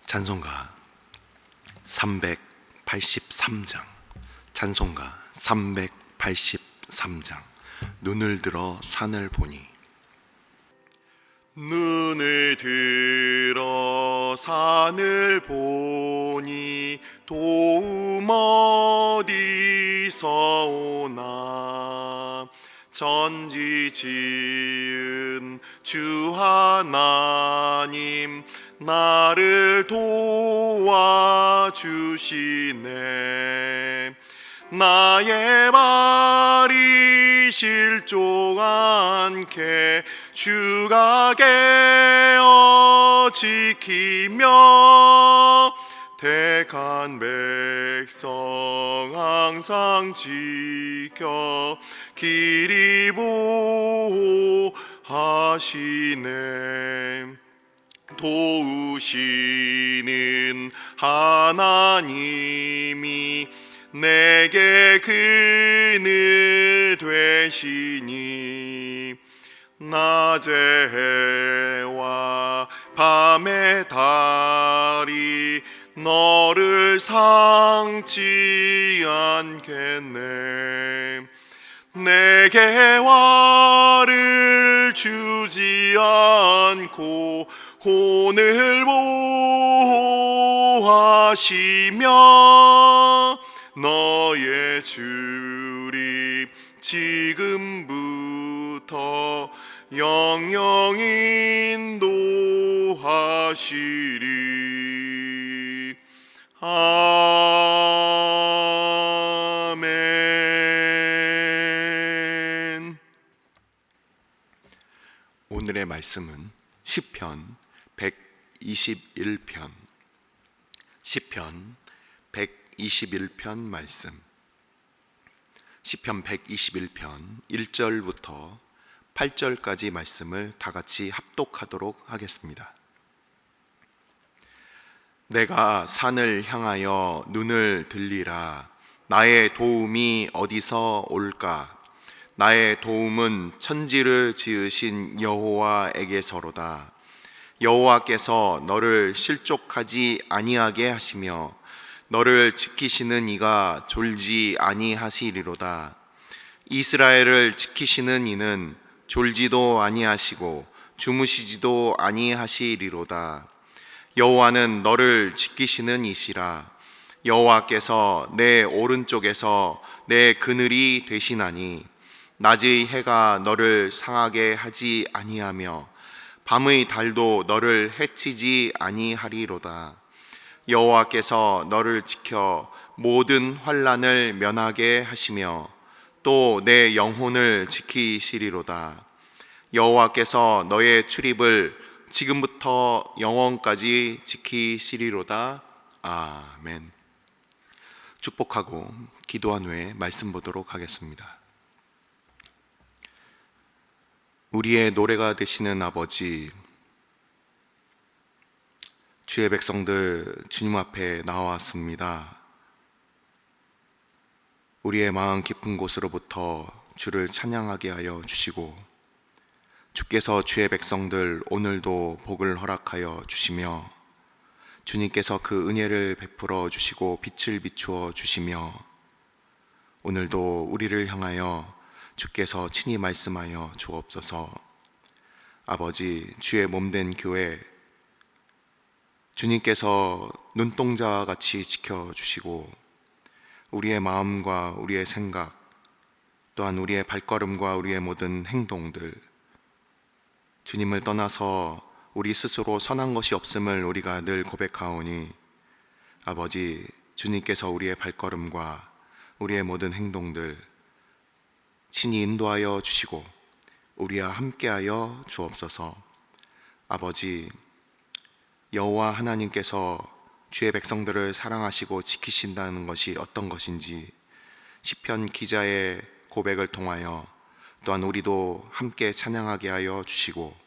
찬송가 383장. 찬송가 383장. 눈을 들어 산을 보니. 눈을 들어 산을 보니 도움 어디서 오나. 천지 지은 주 하나님 나를 도와주시네. 나의 발이 실족 않게 주가 깨어 지키며 택한 백성 항상 지켜 길이 보호하시네. 도우시는 하나님이 내게 그늘 되시니. 낮의 해와 밤의 달이 너를 상치 않겠네. 내게 화를 주지 않고 혼을 보호하시며 너의 주리 지금부터 영영 인도하시리. 아멘. 오늘의 말씀은 시편 121편, 시편 121편 말씀. 시편 121편 1절부터 8절까지 말씀을 다 같이 합독하도록 하겠습니다. 내가 산을 향하여 눈을 들리라. 나의 도움이 어디서 올까? 나의 도움은 천지를 지으신 여호와에게서로다. 여호와께서 너를 실족하지 아니하게 하시며 너를 지키시는 이가 졸지 아니하시리로다. 이스라엘을 지키시는 이는 졸지도 아니하시고 주무시지도 아니하시리로다. 여호와는 너를 지키시는 이시라. 여호와께서 내 오른쪽에서 내 그늘이 되시나니 낮의 해가 너를 상하게 하지 아니하며 밤의 달도 너를 해치지 아니하리로다. 여호와께서 너를 지켜 모든 환난을 면하게 하시며 또 내 영혼을 지키시리로다. 여호와께서 너의 출입을 지금부터 영원까지 지키시리로다. 아멘. 축복하고 기도한 후에 말씀 보도록 하겠습니다. 우리의 노래가 되시는 아버지, 주의 백성들 주님 앞에 나왔습니다. 우리의 마음 깊은 곳으로부터 주를 찬양하게 하여 주시고, 주께서 주의 백성들 오늘도 복을 허락하여 주시며 주님께서 그 은혜를 베풀어 주시고 빛을 비추어 주시며 오늘도 우리를 향하여 주께서 친히 말씀하여 주옵소서. 아버지, 주의 몸된 교회 주님께서 눈동자와 같이 지켜주시고 우리의 마음과 우리의 생각 또한 우리의 발걸음과 우리의 모든 행동들 주님을 떠나서 우리 스스로 선한 것이 없음을 우리가 늘 고백하오니 아버지, 주님께서 우리의 발걸음과 우리의 모든 행동들 친히 인도하여 주시고 우리와 함께하여 주옵소서. 아버지, 여호와 하나님께서 주의 백성들을 사랑하시고 지키신다는 것이 어떤 것인지 시편 기자의 고백을 통하여 또한 우리도 함께 찬양하게 하여 주시고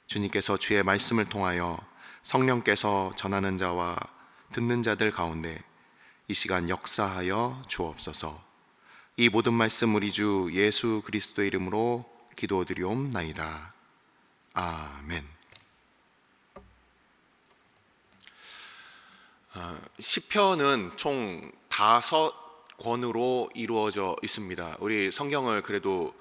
주님께서 주의 말씀을 통하여 성령께서 전하는 자와 듣는 자들 가운데 이 시간 역사하여 주옵소서. 이 모든 말씀 우리 주 예수 그리스도의 이름으로 기도드리옵나이다. 아멘. 시편은 총 5권으로 이루어져 있습니다. 우리 성경을 그래도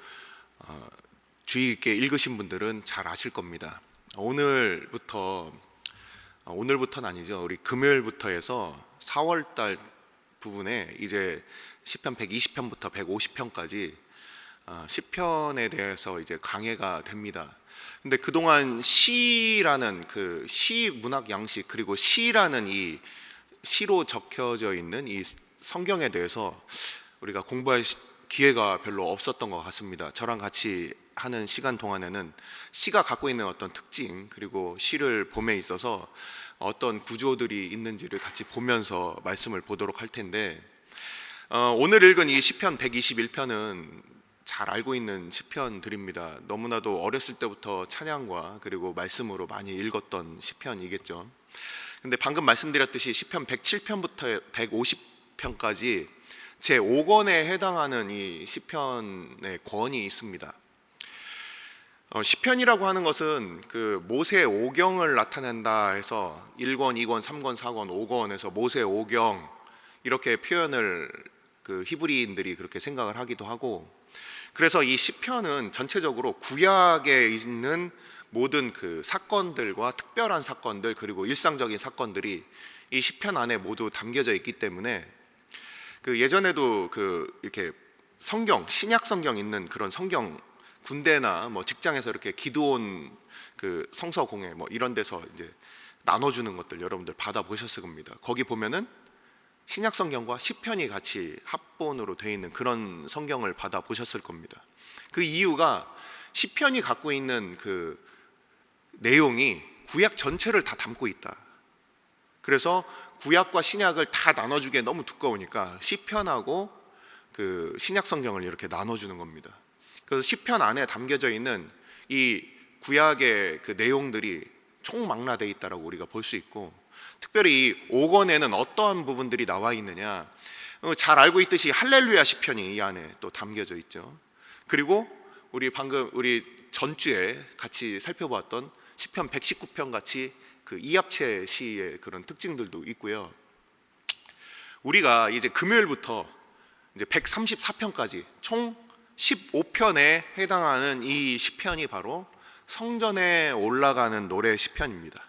주의 있게 읽으신 분들은 잘 아실 겁니다. 오늘부터는 아니죠. 우리 금요일부터 해서 4월달 부분에 이제 시편 120편부터 150편까지 시편에 대해서 이제 강해가 됩니다. 근데 그동안 시라는 그 시 문학 양식, 그리고 시라는 이 시로 적혀져 있는 이 성경에 대해서 우리가 공부할 기회가 별로 없었던 것 같습니다. 저랑 같이 하는 시간 동안에는 시가 갖고 있는 어떤 특징, 그리고 시를 봄에 있어서 어떤 구조들이 있는지를 같이 보면서 말씀을 보도록 할 텐데, 오늘 읽은 이 시편 121편은 잘 알고 있는 시편들입니다. 너무나도 어렸을 때부터 찬양과 그리고 말씀으로 많이 읽었던 시편이겠죠. 근데 방금 말씀드렸듯이 시편 107편부터 150편까지 제 5권에 해당하는 이 시편의 권이 있습니다. 시편이라고 하는 것은 그 모세 오경을 나타낸다 해서 1권, 2권, 3권, 4권, 5권에서 모세 오경 이렇게 표현을 그 히브리인들이 그렇게 생각을 하기도 하고, 그래서 이 시편은 전체적으로 구약에 있는 모든 그 사건들과 특별한 사건들, 그리고 일상적인 사건들이 이 시편 안에 모두 담겨져 있기 때문에 그 예전에도 그 이렇게 성경, 신약 성경 있는 그런 성경, 군대나 뭐 직장에서 이렇게 기드온 그 성서 공회 뭐 이런 데서 이제 나눠주는 것들 여러분들 받아보셨을 겁니다. 거기 보면은 신약 성경과 시편이 같이 합본으로 되어 있는 그런 성경을 받아보셨을 겁니다. 그 이유가 시편이 갖고 있는 그 내용이 구약 전체를 다 담고 있다. 그래서 구약과 신약을 다 나눠주기에 너무 두꺼우니까 시편하고 그 신약 성경을 이렇게 나눠주는 겁니다. 그래서 시편 안에 담겨져 있는 이 구약의 그 내용들이 총망라되어 있다라고 우리가 볼 수 있고, 특별히 이 5권에는 어떠한 부분들이 나와 있느냐, 잘 알고 있듯이 할렐루야 시편이 이 안에 또 담겨져 있죠. 그리고 우리 전주에 같이 살펴보았던 시편 119편 같이 그 이합체 시의 그런 특징들도 있고요. 우리가 이제 금요일부터 이제 134편까지 총 15편에 해당하는 이 시편이 바로 성전에 올라가는 노래 시편입니다.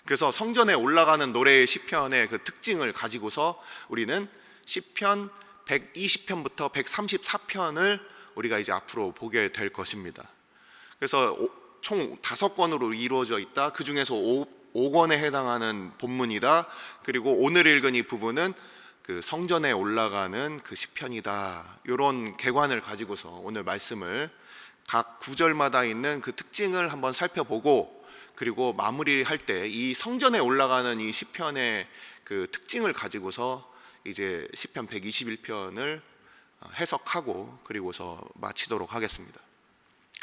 그래서 성전에 올라가는 노래의 시편의 그 특징을 가지고서 우리는 시편 120편부터 134편을 우리가 이제 앞으로 보게 될 것입니다. 그래서 총 5권으로 이루어져 있다. 그 중에서 5권에 해당하는 본문이다. 그리고 오늘 읽은 이 부분은 그 성전에 올라가는 그 시편이다. 이런 개관을 가지고서 오늘 말씀을 각 구절마다 있는 그 특징을 한번 살펴보고, 그리고 마무리할 때 이 성전에 올라가는 이 시편의 그 특징을 가지고서 이제 시편 121편을 해석하고 그리고서 마치도록 하겠습니다.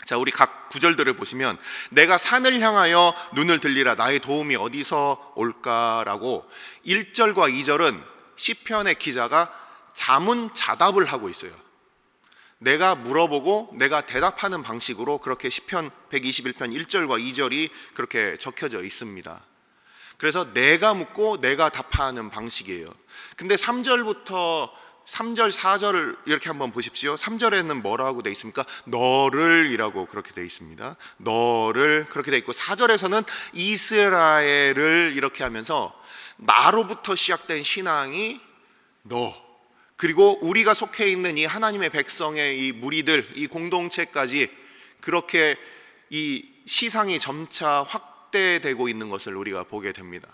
자, 우리 각 구절들을 보시면 내가 산을 향하여 눈을 들리라 나의 도움이 어디서 올까라고 1절과 2절은 시편의 기자가 자문자답을 하고 있어요. 내가 물어보고 내가 대답하는 방식으로 그렇게 시편 121편 1절과 2절이 그렇게 적혀져 있습니다. 그래서 내가 묻고 내가 답하는 방식이에요. 근데 3절, 4절을 이렇게 한번 보십시오. 3절에는 뭐라고 돼 있습니까? 너를 이라고 그렇게 돼 있습니다. 너를 그렇게 돼 있고, 4절에서는 이스라엘을 이렇게 하면서 나로부터 시작된 신앙이 너, 그리고 우리가 속해 있는 이 하나님의 백성의 이 무리들, 이 공동체까지 그렇게 이 시상이 점차 확대되고 있는 것을 우리가 보게 됩니다.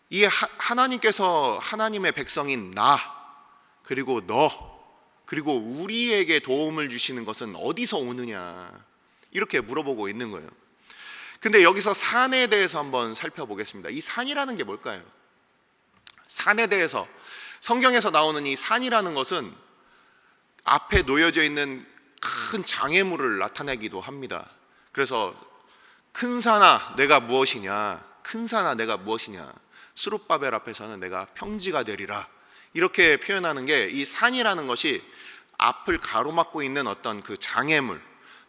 이 하나님께서 하나님의 백성인 나, 그리고 너, 그리고 우리에게 도움을 주시는 것은 어디서 오느냐, 이렇게 물어보고 있는 거예요. 근데 여기서 산에 대해서 한번 살펴보겠습니다. 이 산이라는 게 뭘까요? 산에 대해서 성경에서 나오는 이 산이라는 것은 앞에 놓여져 있는 큰 장애물을 나타내기도 합니다. 그래서 큰 산아 내가 무엇이냐, 큰 산아 내가 무엇이냐, 스룹바벨 앞에서는 내가 평지가 되리라, 이렇게 표현하는 게 이 산이라는 것이 앞을 가로막고 있는 어떤 그 장애물,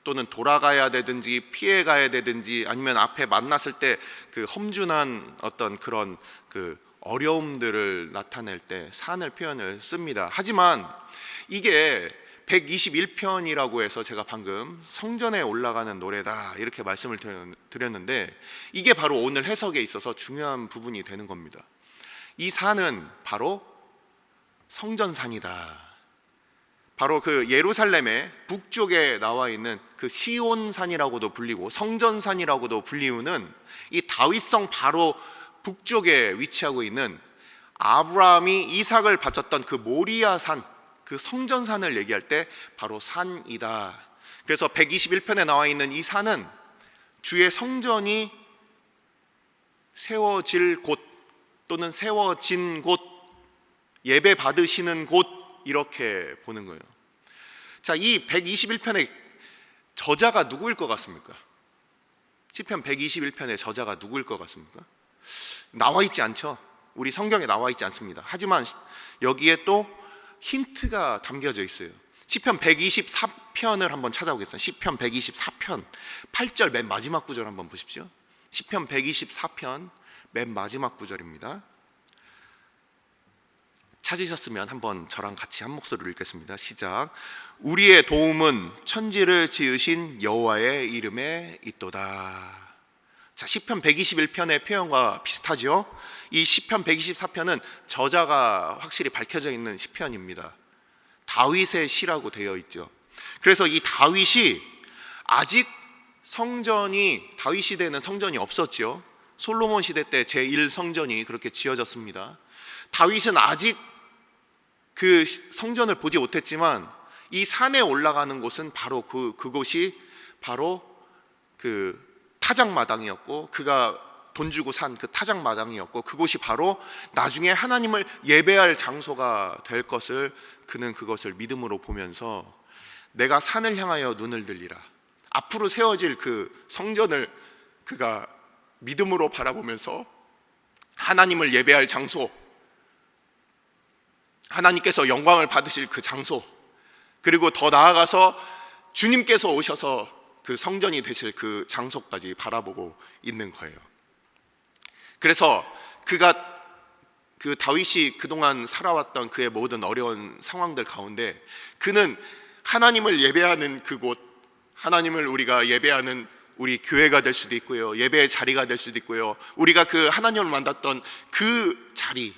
또는 돌아가야 되든지 피해 가야 되든지 아니면 앞에 만났을 때 그 험준한 어떤 그런 그 어려움들을 나타낼 때 산을 표현을 씁니다. 하지만 이게 121편이라고 해서 제가 방금 성전에 올라가는 노래다 이렇게 말씀을 드렸는데, 이게 바로 오늘 해석에 있어서 중요한 부분이 되는 겁니다. 이 산은 바로 성전산이다. 바로 그 예루살렘의 북쪽에 나와 있는 그 시온산이라고도 불리고 성전산이라고도 불리우는 이 다윗성 바로 북쪽에 위치하고 있는 아브라함이 이삭을 바쳤던 그 모리아산, 그 성전산을 얘기할 때 바로 산이다. 그래서 121편에 나와 있는 이 산은 주의 성전이 세워질 곳 또는 세워진 곳, 예배 받으시는 곳, 이렇게 보는 거예요. 자, 이 121편의 저자가 누구일 것 같습니까? 시편 121편의 저자가 누구일 것 같습니까? 나와 있지 않죠. 우리 성경에 나와 있지 않습니다. 하지만 여기에 또 힌트가 담겨져 있어요. 시편 124편을 한번 찾아보겠습니다. 시편 124편 8절 맨 마지막 구절 한번 보십시오. 시편 124편 맨 마지막 구절입니다. 찾으셨으면 한번 저랑 같이 한 목소리로 읽겠습니다. 시작. 우리의 도움은 천지를 지으신 여호와의 이름에 있도다. 자, 시편 121편의 표현과 비슷하죠. 이 시편 124편은 저자가 확실히 밝혀져 있는 시편입니다. 다윗의 시라고 되어 있죠. 그래서 이 다윗이 아직 다윗 시대에는 성전이 없었죠. 솔로몬 시대 때 제1성전이 그렇게 지어졌습니다. 다윗은 아직 그 성전을 보지 못했지만 이 산에 올라가는 곳은 바로 그곳이 바로 그 타작마당이었고, 그가 돈 주고 산 그 타작마당이었고, 그곳이 바로 나중에 하나님을 예배할 장소가 될 것을 그는 그것을 믿음으로 보면서 내가 산을 향하여 눈을 들리라. 앞으로 세워질 그 성전을 그가 믿음으로 바라보면서 하나님을 예배할 장소, 하나님께서 영광을 받으실 그 장소, 그리고 더 나아가서 주님께서 오셔서 그 성전이 되실 그 장소까지 바라보고 있는 거예요. 그래서 그 다윗이 그동안 살아왔던 그의 모든 어려운 상황들 가운데 그는 하나님을 예배하는 그곳, 하나님을 우리가 예배하는 우리 교회가 될 수도 있고요, 예배의 자리가 될 수도 있고요, 우리가 그 하나님을 만났던 그 자리,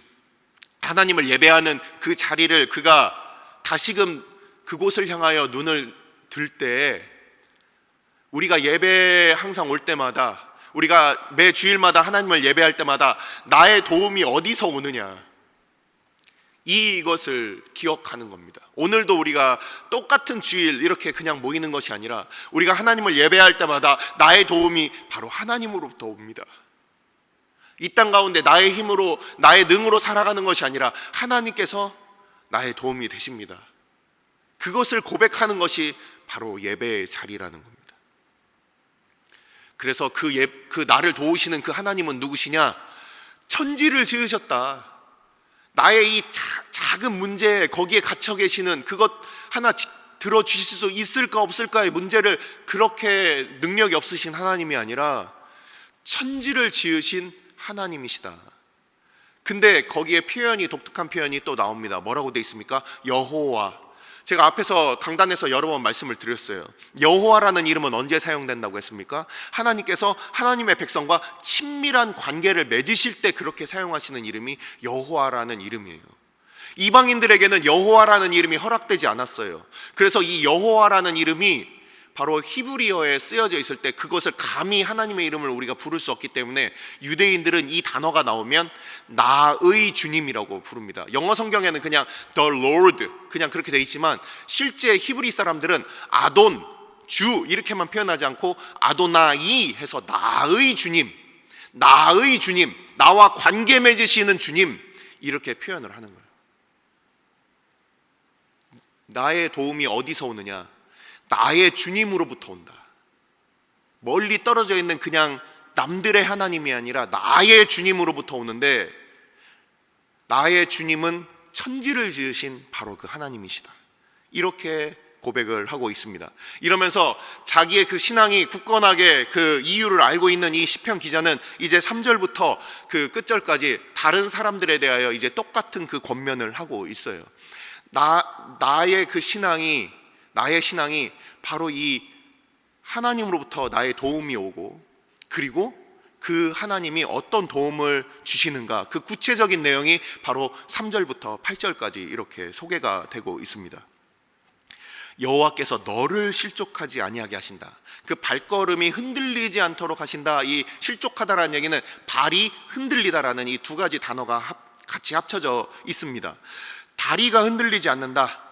하나님을 예배하는 그 자리를 그가 다시금 그곳을 향하여 눈을 들 때, 우리가 예배 항상 올 때마다, 우리가 매 주일마다 하나님을 예배할 때마다 나의 도움이 어디서 오느냐, 이것을 기억하는 겁니다. 오늘도 우리가 똑같은 주일 이렇게 그냥 모이는 것이 아니라 우리가 하나님을 예배할 때마다 나의 도움이 바로 하나님으로부터 옵니다. 이 땅 가운데 나의 힘으로 나의 능으로 살아가는 것이 아니라 하나님께서 나의 도움이 되십니다. 그것을 고백하는 것이 바로 예배의 자리라는 겁니다. 그래서 그 나를 도우시는 그 하나님은 누구시냐? 천지를 지으셨다. 나의 이 작은 문제, 거기에 갇혀 계시는 그것 하나 들어주실 수 있을까 없을까의 문제를 그렇게 능력이 없으신 하나님이 아니라 천지를 지으신 하나님이시다. 근데 거기에 독특한 표현이 또 나옵니다. 뭐라고 돼 있습니까? 여호와. 제가 앞에서 강단에서 여러 번 말씀을 드렸어요. 여호와라는 이름은 언제 사용된다고 했습니까? 하나님께서 하나님의 백성과 친밀한 관계를 맺으실 때 그렇게 사용하시는 이름이 여호와라는 이름이에요. 이방인들에게는 여호와라는 이름이 허락되지 않았어요. 그래서 이 여호와라는 이름이 바로 히브리어에 쓰여져 있을 때 그것을 감히 하나님의 이름을 우리가 부를 수 없기 때문에 유대인들은 이 단어가 나오면 나의 주님이라고 부릅니다. 영어 성경에는 그냥 The Lord 그냥 그렇게 돼 있지만 실제 히브리 사람들은 아돈, 주 이렇게만 표현하지 않고 아도나이 해서 나의 주님, 나와 관계 맺으시는 주님, 이렇게 표현을 하는 거예요. 나의 도움이 어디서 오느냐? 나의 주님으로부터 온다. 멀리 떨어져 있는 그냥 남들의 하나님이 아니라 나의 주님으로부터 오는데, 나의 주님은 천지를 지으신 바로 그 하나님이시다. 이렇게 고백을 하고 있습니다. 이러면서 자기의 그 신앙이 굳건하게 그 이유를 알고 있는 이 시편 기자는 이제 3절부터 그 끝절까지 다른 사람들에 대하여 이제 똑같은 그 권면을 하고 있어요. 나의 신앙이 바로 이 하나님으로부터 나의 도움이 오고, 그리고 그 하나님이 어떤 도움을 주시는가, 그 구체적인 내용이 바로 3절부터 8절까지 이렇게 소개가 되고 있습니다. 여호와께서 너를 실족하지 아니하게 하신다. 그 발걸음이 흔들리지 않도록 하신다. 이 실족하다라는 얘기는 발이 흔들리다라는 이 두 가지 단어가 같이 합쳐져 있습니다. 다리가 흔들리지 않는다.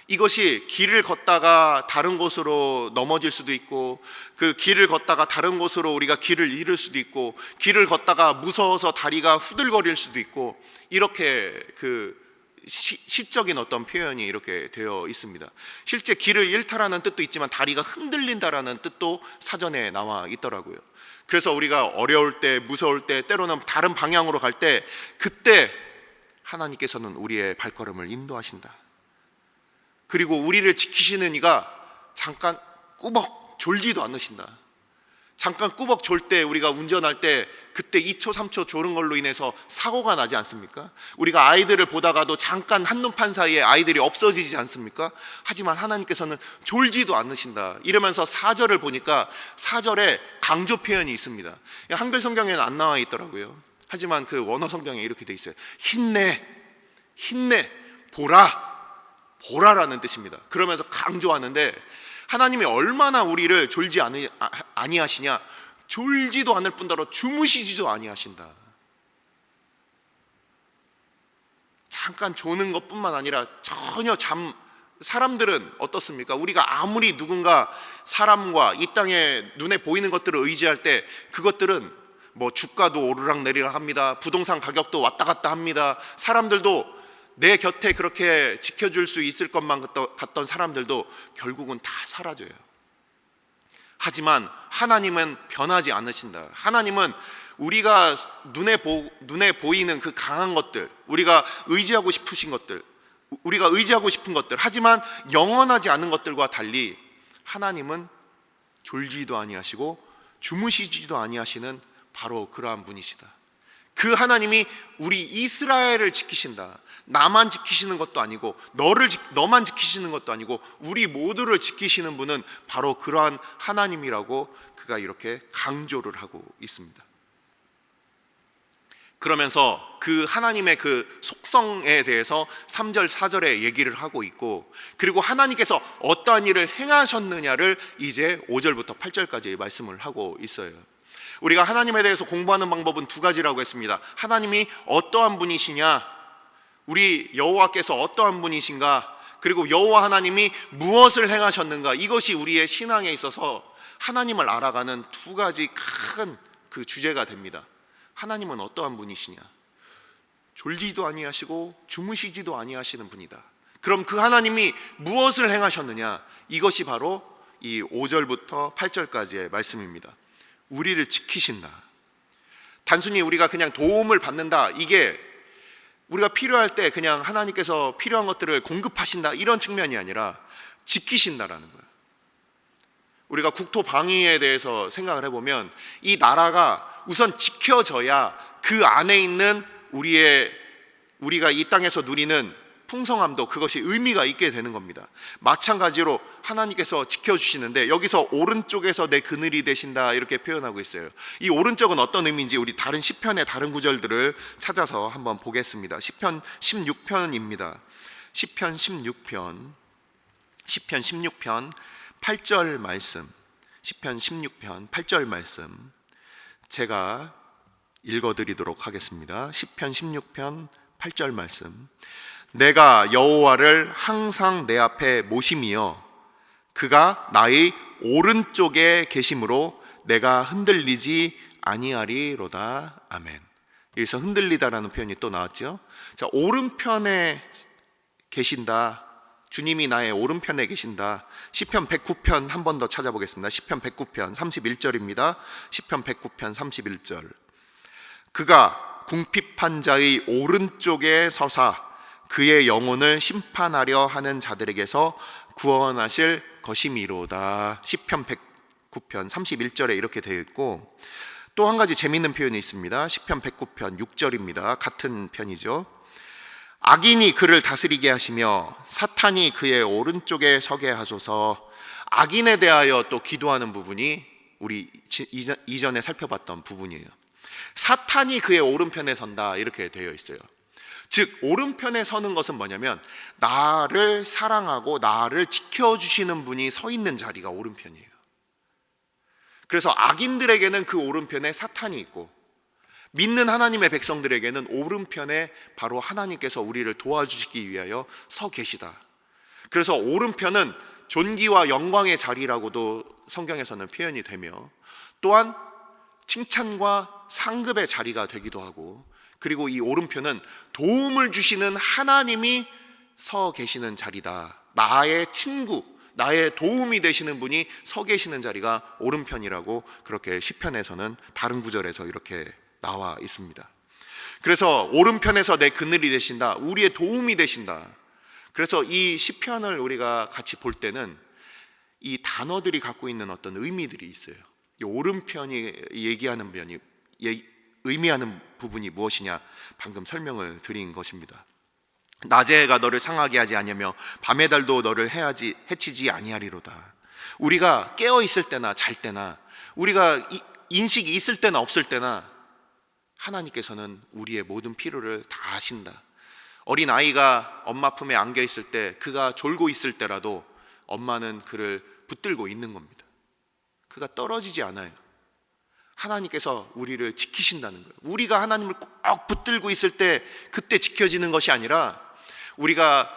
이것이 길을 걷다가 다른 곳으로 넘어질 수도 있고, 그 길을 걷다가 다른 곳으로 우리가 길을 잃을 수도 있고, 길을 걷다가 무서워서 다리가 후들거릴 수도 있고, 이렇게 그 시적인 어떤 표현이 이렇게 되어 있습니다. 실제 길을 잃다라는 뜻도 있지만 다리가 흔들린다라는 뜻도 사전에 나와 있더라고요. 그래서 우리가 어려울 때, 무서울 때, 때로는 다른 방향으로 갈 때, 그때 하나님께서는 우리의 발걸음을 인도하신다. 그리고 우리를 지키시는 이가 잠깐 꾸벅 졸지도 않으신다. 잠깐 꾸벅 졸 때, 우리가 운전할 때 그때 2초 3초 졸은 걸로 인해서 사고가 나지 않습니까? 우리가 아이들을 보다가도 잠깐 한눈판 사이에 아이들이 없어지지 않습니까? 하지만 하나님께서는 졸지도 않으신다. 이러면서 4절을 보니까 4절에 강조 표현이 있습니다. 한글 성경에는 안 나와 있더라고요. 하지만 그 원어 성경에 이렇게 돼 있어요. 힘내, 보라라는 뜻입니다. 그러면서 강조하는데, 하나님이 얼마나 우리를 졸지 아니하시냐, 졸지도 않을 뿐더러 주무시지도 아니하신다. 잠깐 조는 것뿐만 아니라 전혀 사람들은 어떻습니까? 우리가 아무리 누군가 사람과 이 땅에 눈에 보이는 것들을 의지할 때, 그것들은 뭐 주가도 오르락내리락 합니다. 부동산 가격도 왔다 갔다 합니다. 사람들도 내 곁에 그렇게 지켜줄 수 있을 것만 같던 사람들도 결국은 다 사라져요. 하지만 하나님은 변하지 않으신다. 하나님은 우리가 눈에 보이는 그 강한 것들, 우리가 의지하고 싶은 것들, 하지만 영원하지 않은 것들과 달리 하나님은 졸지도 아니하시고 주무시지도 아니하시는 바로 그러한 분이시다. 그 하나님이 우리 이스라엘을 지키신다. 나만 지키시는 것도 아니고, 너만 지키시는 것도 아니고, 우리 모두를 지키시는 분은 바로 그러한 하나님이라고 그가 이렇게 강조를 하고 있습니다. 그러면서 그 하나님의 그 속성에 대해서 3절 4절에 얘기를 하고 있고, 그리고 하나님께서 어떠한 일을 행하셨느냐를 이제 5절부터 8절까지 말씀을 하고 있어요. 우리가 하나님에 대해서 공부하는 방법은 두 가지라고 했습니다. 하나님이 어떠한 분이시냐, 우리 여호와께서 어떠한 분이신가, 그리고 여호와 하나님이 무엇을 행하셨는가. 이것이 우리의 신앙에 있어서 하나님을 알아가는 두 가지 큰 그 주제가 됩니다. 하나님은 어떠한 분이시냐, 졸지도 아니하시고 주무시지도 아니하시는 분이다. 그럼 그 하나님이 무엇을 행하셨느냐, 이것이 바로 이 5절부터 8절까지의 말씀입니다. 우리를 지키신다. 단순히 우리가 그냥 도움을 받는다, 이게 우리가 필요할 때 그냥 하나님께서 필요한 것들을 공급하신다, 이런 측면이 아니라 지키신다라는 거예요. 우리가 국토 방위에 대해서 생각을 해보면, 이 나라가 우선 지켜져야 그 안에 있는 우리가 이 땅에서 누리는 풍성함도 그것이 의미가 있게 되는 겁니다. 마찬가지로 하나님께서 지켜주시는데, 여기서 오른쪽에서 내 그늘이 되신다 이렇게 표현하고 있어요. 이 오른쪽은 어떤 의미인지 우리 다른 시편의 다른 구절들을 찾아서 한번 보겠습니다. 시편 16편입니다. 시편 16편 8절 말씀, 시편 16편 8절 말씀 제가 읽어드리도록 하겠습니다. 시편 16편 8절 말씀. 내가 여호와를 항상 내 앞에 모심이여 그가 나의 오른쪽에 계심으로 내가 흔들리지 아니하리로다. 아멘. 여기서 흔들리다라는 표현이 또 나왔죠. 자, 오른편에 계신다. 주님이 나의 오른편에 계신다. 시편 109편 한 번 더 찾아보겠습니다. 시편 109편 31절입니다. 시편 109편 31절. 그가 궁핍한 자의 오른쪽에 서사 그의 영혼을 심판하려 하는 자들에게서 구원하실 것이미로다. 시편 109편 31절에 이렇게 되어 있고, 또 한 가지 재미있는 표현이 있습니다. 시편 109편 6절입니다. 같은 편이죠. 악인이 그를 다스리게 하시며 사탄이 그의 오른쪽에 서게 하소서. 악인에 대하여 또 기도하는 부분이 우리 이전에 살펴봤던 부분이에요. 사탄이 그의 오른편에 선다, 이렇게 되어 있어요. 즉 오른편에 서는 것은 뭐냐면 나를 사랑하고 나를 지켜주시는 분이 서 있는 자리가 오른편이에요. 그래서 악인들에게는 그 오른편에 사탄이 있고, 믿는 하나님의 백성들에게는 오른편에 바로 하나님께서 우리를 도와주시기 위하여 서 계시다. 그래서 오른편은 존귀와 영광의 자리라고도 성경에서는 표현이 되며, 또한 칭찬과 상급의 자리가 되기도 하고, 그리고 이 오른편은 도움을 주시는 하나님이 서 계시는 자리다. 나의 친구, 나의 도움이 되시는 분이 서 계시는 자리가 오른편이라고 그렇게 시편에서는 다른 구절에서 이렇게 나와 있습니다. 그래서 오른편에서 내 그늘이 되신다, 우리의 도움이 되신다. 그래서 이 시편을 우리가 같이 볼 때는 이 단어들이 갖고 있는 어떤 의미들이 있어요. 이 오른편이 얘기하는 면이 의미하는 부분이 무엇이냐, 방금 설명을 드린 것입니다. 낮의 해가 너를 상하게 하지 아니하며 밤의 달도 너를 해치지 아니하리로다. 우리가 깨어 있을 때나 잘 때나, 우리가 인식이 있을 때나 없을 때나 하나님께서는 우리의 모든 필요를 다 아신다. 어린 아이가 엄마 품에 안겨 있을 때, 그가 졸고 있을 때라도 엄마는 그를 붙들고 있는 겁니다. 그가 떨어지지 않아요. 하나님께서 우리를 지키신다는 거예요. 우리가 하나님을 꼭 붙들고 있을 때 그때 지켜지는 것이 아니라, 우리가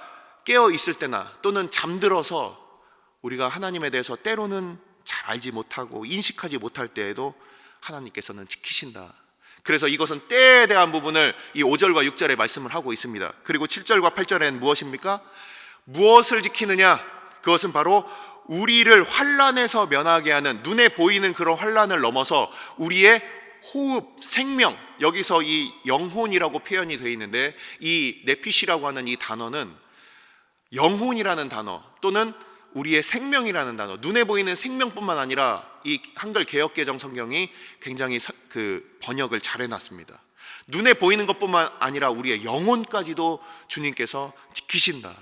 깨어 있을 때나 또는 잠들어서 우리가 하나님에 대해서 때로는 잘 알지 못하고 인식하지 못할 때에도 하나님께서는 지키신다. 그래서 이것은 때에 대한 부분을 이 5절과 6절에 말씀을 하고 있습니다. 그리고 7절과 8절에는 무엇입니까? 무엇을 지키느냐? 그것은 바로 우리를 환난에서 면하게 하는, 눈에 보이는 그런 환난을 넘어서 우리의 호흡, 생명, 여기서 이 영혼이라고 표현이 되어 있는데, 이 네피시라고 하는 이 단어는 영혼이라는 단어 또는 우리의 생명이라는 단어, 눈에 보이는 생명뿐만 아니라 이 한글 개역개정 성경이 굉장히 그 번역을 잘 해놨습니다. 눈에 보이는 것뿐만 아니라 우리의 영혼까지도 주님께서 지키신다.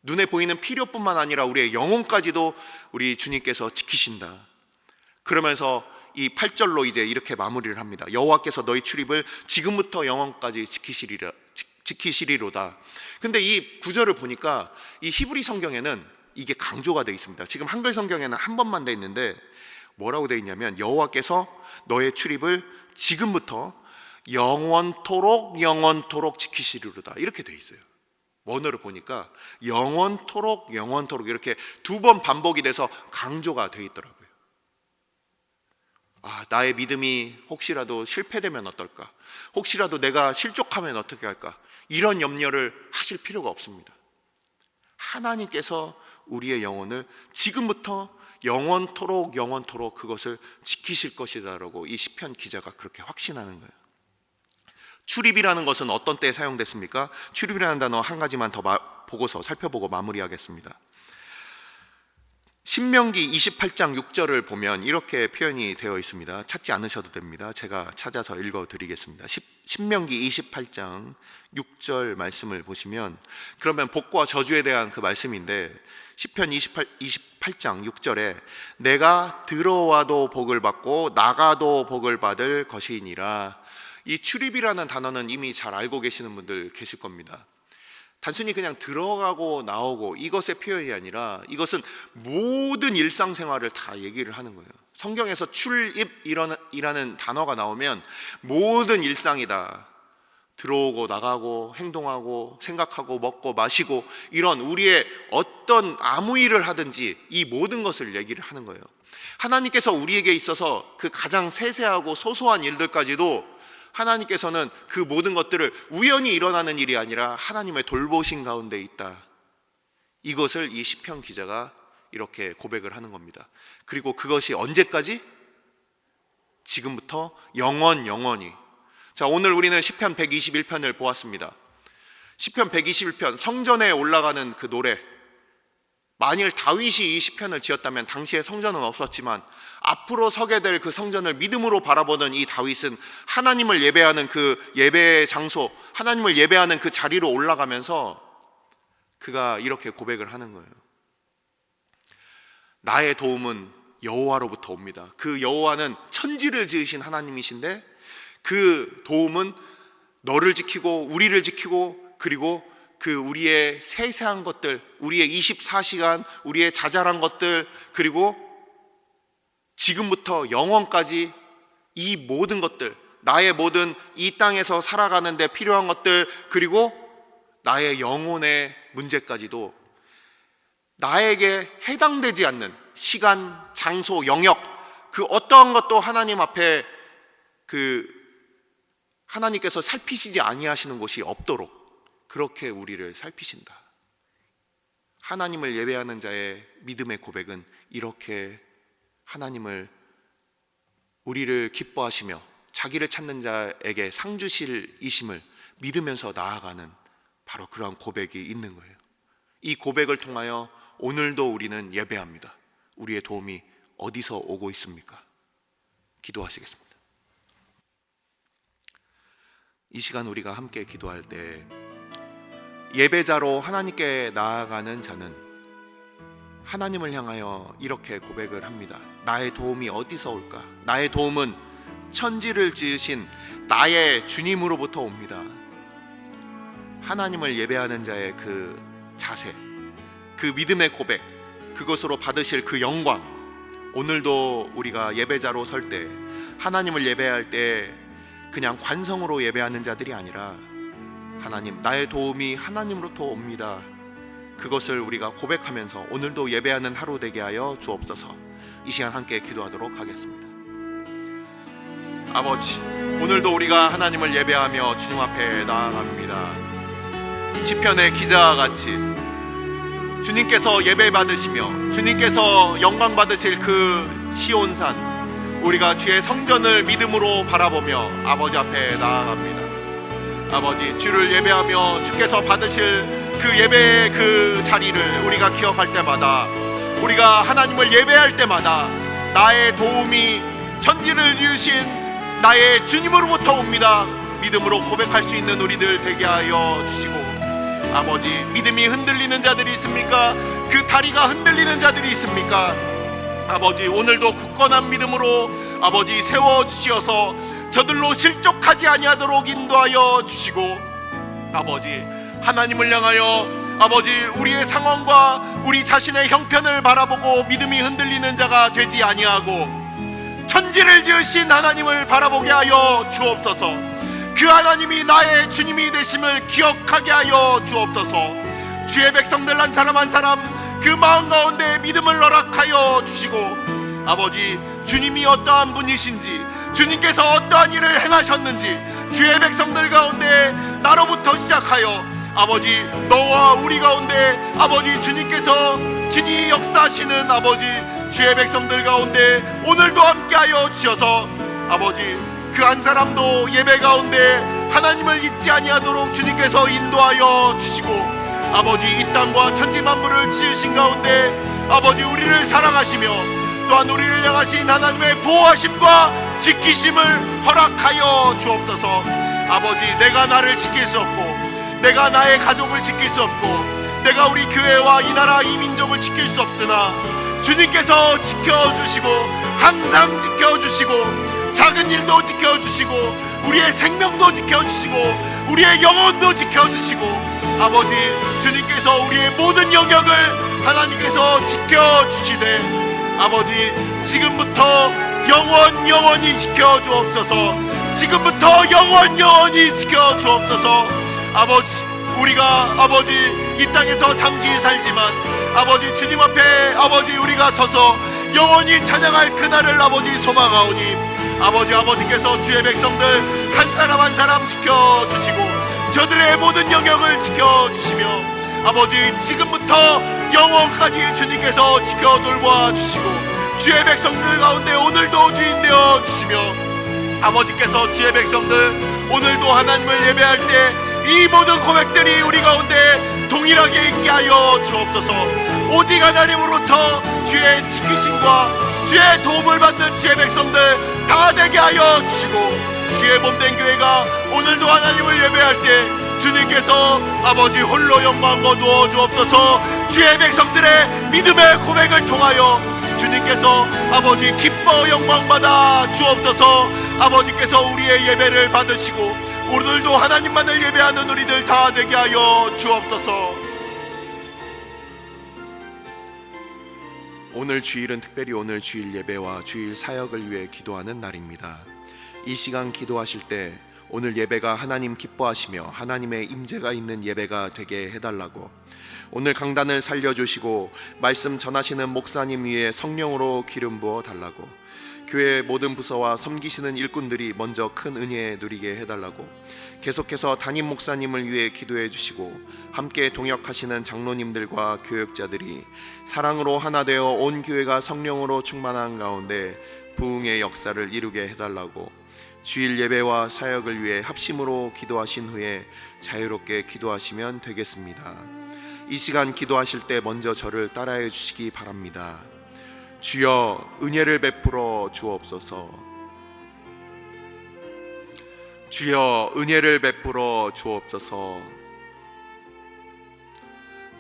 눈에 보이는 필요뿐만 아니라 우리의 영혼까지도 우리 주님께서 지키신다. 그러면서 이 8절로 이제 이렇게 마무리를 합니다. 여호와께서 너희 출입을 지금부터 영원까지 지키시리로다. 근데 이 구절을 보니까 이 히브리 성경에는 이게 강조가 되어 있습니다. 지금 한글 성경에는 한 번만 되어 있는데 뭐라고 되어 있냐면, 여호와께서 너의 출입을 지금부터 영원토록 지키시리로다, 이렇게 되어 있어요. 원어를 보니까 영원토록 이렇게 두 번 반복이 돼서 강조가 되어 있더라고요. 나의 믿음이 혹시라도 실패되면 어떨까? 혹시라도 내가 실족하면 어떻게 할까? 이런 염려를 하실 필요가 없습니다. 하나님께서 우리의 영혼을 지금부터 영원토록 그것을 지키실 것이다라고 이 시편 기자가 그렇게 확신하는 거예요. 출입이라는 것은 어떤 때에 사용됐습니까? 출입이라는 단어 한 가지만 더 보고서 살펴보고 마무리하겠습니다. 신명기 28장 6절을 보면 이렇게 표현이 되어 있습니다. 찾지 않으셔도 됩니다. 제가 찾아서 읽어드리겠습니다. 신명기 28장 6절 말씀을 보시면, 그러면 복과 저주에 대한 그 말씀인데, 시편 28장 6절에 내가 들어와도 복을 받고 나가도 복을 받을 것이니라. 이 출입이라는 단어는 이미 잘 알고 계시는 분들 계실 겁니다. 단순히 그냥 들어가고 나오고 이것의 표현이 아니라, 이것은 모든 일상생활을 다 얘기를 하는 거예요. 성경에서 출입이라는 단어가 나오면 모든 일상이다. 들어오고 나가고 행동하고 생각하고 먹고 마시고, 이런 우리의 어떤 아무 일을 하든지 이 모든 것을 얘기를 하는 거예요. 하나님께서 우리에게 있어서 그 가장 세세하고 소소한 일들까지도 하나님께서는 그 모든 것들을 우연히 일어나는 일이 아니라 하나님의 돌보신 가운데 있다. 이것을 이 시편 기자가 이렇게 고백을 하는 겁니다. 그리고 그것이 언제까지? 지금부터 영원히. 자, 오늘 우리는 시편 121편을 보았습니다. 시편 121편 성전에 올라가는 그 노래, 만일 다윗이 이 시편을 지었다면 당시에 성전은 없었지만 앞으로 서게 될 그 성전을 믿음으로 바라보는 이 다윗은 하나님을 예배하는 그 예배의 장소, 하나님을 예배하는 그 자리로 올라가면서 그가 이렇게 고백을 하는 거예요. 나의 도움은 여호와로부터 옵니다. 그 여호와는 천지를 지으신 하나님이신데 그 도움은 너를 지키고 우리를 지키고 그리고 그 우리의 세세한 것들, 우리의 24시간, 우리의 자잘한 것들, 그리고 지금부터 영원까지 이 모든 것들, 나의 모든 이 땅에서 살아가는 데 필요한 것들, 그리고 나의 영혼의 문제까지도 나에게 해당되지 않는 시간, 장소, 영역, 그 어떠한 것도 하나님 앞에 하나님께서 살피시지 아니하시는 곳이 없도록 그렇게 우리를 살피신다. 하나님을 예배하는 자의 믿음의 고백은 이렇게 하나님을, 우리를 기뻐하시며 자기를 찾는 자에게 상 주실 이심을 믿으면서 나아가는 바로 그러한 고백이 있는 거예요. 이 고백을 통하여 오늘도 우리는 예배합니다. 우리의 도움이 어디서 오고 있습니까? 기도하시겠습니다. 이 시간 우리가 함께 기도할 때 예배자로 하나님께 나아가는 자는 하나님을 향하여 이렇게 고백을 합니다. 나의 도움이 어디서 올까? 나의 도움은 천지를 지으신 나의 주님으로부터 옵니다. 하나님을 예배하는 자의 그 자세, 그 믿음의 고백, 그것으로 받으실 그 영광, 오늘도 우리가 예배자로 설 때, 하나님을 예배할 때 그냥 관성으로 예배하는 자들이 아니라 하나님, 나의 도움이 하나님으로부터 옵니다. 그것을 우리가 고백하면서 오늘도 예배하는 하루 되게 하여 주옵소서. 이 시간 함께 기도하도록 하겠습니다. 아버지, 오늘도 우리가 하나님을 예배하며 주님 앞에 나아갑니다. 시편의 기자와 같이 주님께서 예배 받으시며 주님께서 영광 받으실 그 시온산, 우리가 주의 성전을 믿음으로 바라보며 아버지 앞에 나아갑니다. 아버지, 주를 예배하며 주께서 받으실 그 예배의 그 자리를 우리가 기억할 때마다, 우리가 하나님을 예배할 때마다 나의 도움이 천지를 지으신 나의 주님으로부터 옵니다. 믿음으로 고백할 수 있는 우리들 되게 하여 주시고, 아버지, 믿음이 흔들리는 자들이 있습니까? 그 다리가 흔들리는 자들이 있습니까? 아버지, 오늘도 굳건한 믿음으로 아버지 세워주시어서 저들로 실족하지 아니하도록 인도하여 주시고, 아버지, 하나님을 향하여 아버지 우리의 상황과 우리 자신의 형편을 바라보고 믿음이 흔들리는 자가 되지 아니하고 천지를 지으신 하나님을 바라보게 하여 주옵소서. 그 하나님이 나의 주님이 되심을 기억하게 하여 주옵소서. 주의 백성들 한 사람 한 사람 그 마음 가운데 믿음을 허락하여 주시고, 아버지, 주님이 어떠한 분이신지, 주님께서 어떠한 일을 행하셨는지 주의 백성들 가운데 나로부터 시작하여 아버지 너와 우리 가운데 아버지 주님께서 진히 역사하시는 아버지 주의 백성들 가운데 오늘도 함께하여 주셔서 아버지 그 한 사람도 예배 가운데 하나님을 잊지 아니하도록 주님께서 인도하여 주시고, 아버지 이 땅과 천지 만물을 지으신 가운데 아버지 우리를 사랑하시며 또한 우리를 향하신 하나님의 보호하심과 지키심을 허락하여 주옵소서. 아버지, 내가 나를 지킬 수 없고 내가 나의 가족을 지킬 수 없고 내가 우리 교회와 이 나라 이 민족을 지킬 수 없으나 주님께서 지켜주시고 항상 지켜주시고 작은 일도 지켜주시고 우리의 생명도 지켜주시고 우리의 영혼도 지켜주시고 아버지 주님께서 우리의 모든 영역을 하나님께서 지켜주시되 아버지 지금부터 영원히 지켜주옵소서. 지금부터 영원히 지켜주옵소서. 아버지 우리가 아버지 이 땅에서 잠시 살지만 아버지 주님 앞에 아버지 우리가 서서 영원히 찬양할 그날을 아버지 소망하오니 아버지께서 주의 백성들 한 사람 한 사람 지켜주시고 저들의 모든 영역을 지켜주시며 아버지 지금부터 영원까지 주님께서 지켜 돌봐 주시고 주의 백성들 가운데 오늘도 주인 되어 주시며 아버지께서 주의 백성들 오늘도 하나님을 예배할 때 이 모든 고백들이 우리 가운데 동일하게 있게 하여 주옵소서. 오직 하나님으로부터 주의 지키심과 주의 도움을 받는 주의 백성들 다 되게 하여 주시고, 주의 몸된 교회가 오늘도 하나님을 예배할 때 주님께서 아버지 홀로 영광 거두어 주옵소서. 주의 백성들의 믿음의 고백을 통하여 주님께서 아버지 기뻐 영광 받아 주옵소서. 아버지께서 우리의 예배를 받으시고 오늘도 하나님만을 예배하는 우리들 다 되게 하여 주옵소서. 오늘 주일은 특별히 오늘 주일 예배와 주일 사역을 위해 기도하는 날입니다. 이 시간 기도하실 때 오늘 예배가 하나님 기뻐하시며 하나님의 임재가 있는 예배가 되게 해달라고, 오늘 강단을 살려주시고 말씀 전하시는 목사님 위에 성령으로 기름 부어 달라고, 교회의 모든 부서와 섬기시는 일꾼들이 먼저 큰 은혜 누리게 해달라고, 계속해서 담임 목사님을 위해 기도해 주시고 함께 동역하시는 장로님들과 교역자들이 사랑으로 하나 되어 온 교회가 성령으로 충만한 가운데 부흥의 역사를 이루게 해달라고, 주일 예배와 사역을 위해 합심으로 기도하신 후에 자유롭게 기도하시면 되겠습니다. 이 시간 기도하실 때 먼저 저를 따라해 주시기 바랍니다. 주여 은혜를 베풀어 주옵소서. 주여 은혜를 베풀어 주옵소서.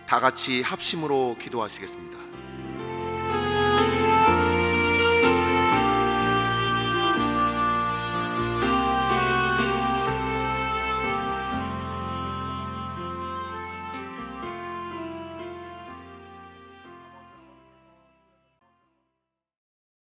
다 같이 합심으로 기도하시겠습니다.